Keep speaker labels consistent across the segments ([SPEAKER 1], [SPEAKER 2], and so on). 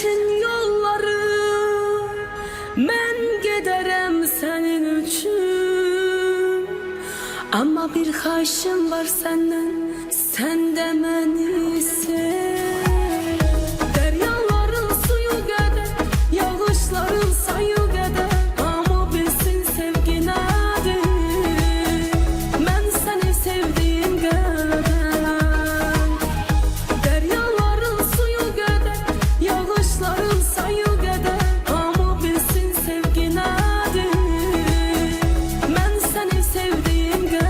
[SPEAKER 1] çetin yolları mən gedərəm sənin üçün. Amma bir xahişim var səndən, sən də məni sev. Dəryaların suyu qədər, yağışların sayı qədər, amma bilsin sevgi nədir. Mən səni sevdiyim qədər. Dəryaların suyu qədər, yağışların sayı qədər, amma bilsin sevgi nədir. Mən səni sevdiyim qədər.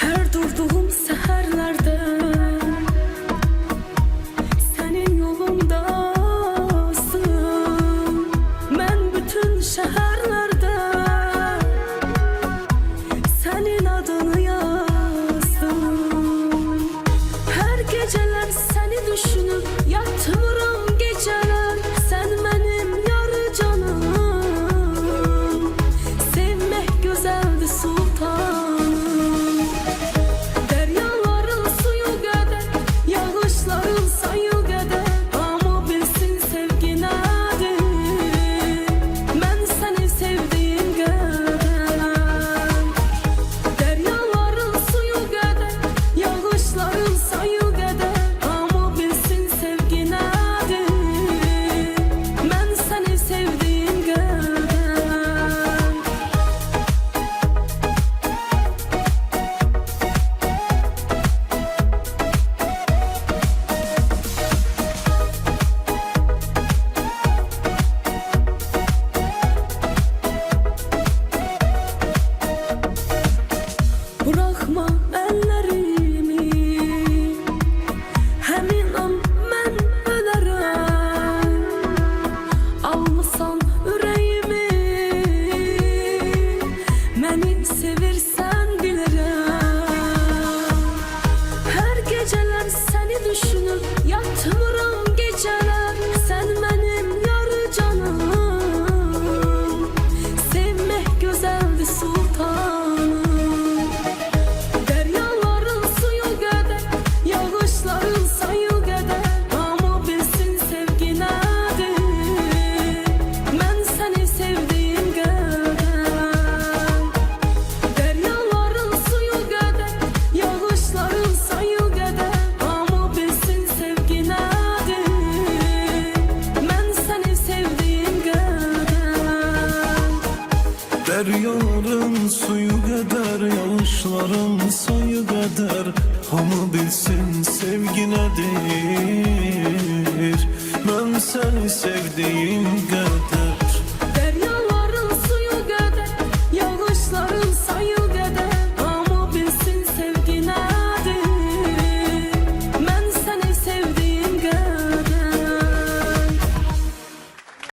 [SPEAKER 1] Her durduğum seherlerde senin yolundasın. Ben bütün şehirlerde senin adını yazdım. Her geceler seni düşünüp yatmıram geceler. Sen benim yarı canım. Sevmek güzeldi sultanım. Dəryaların suyu qədər, yağışların sayı qədər, amma bilsin sevgi nədir. Mən səni sevdiyim qədər. Dəryaların suyu qədər, yağışların sayı qədər, amma bilsin sevgi nədir. Mən səni sevdiyim qədər. Bırakma ellerimi, həmin an mən ölərəm. Almısan ürəyimi, məni sevirsən bilirəm. Hər gecələr səni düşünüp yatmıram gecələr. Sən mənim yarı canım. Sevmək gözəldi sultanım. Dəryaların suyu qədər, yağışların sayı qədər, amma bilsin sevgi nədir. Mən səni sevdiyim qədər. Dəryaların suyu qədər, yağışların sayı qədər, amma bilsin sevgi nədir. Mən səni sevdiyim qədər.
[SPEAKER 2] Deryaların suyu kadar, yağışların sayı kadar, ama bilsin sevgi nedir. Ben seni sevdiğim kadar.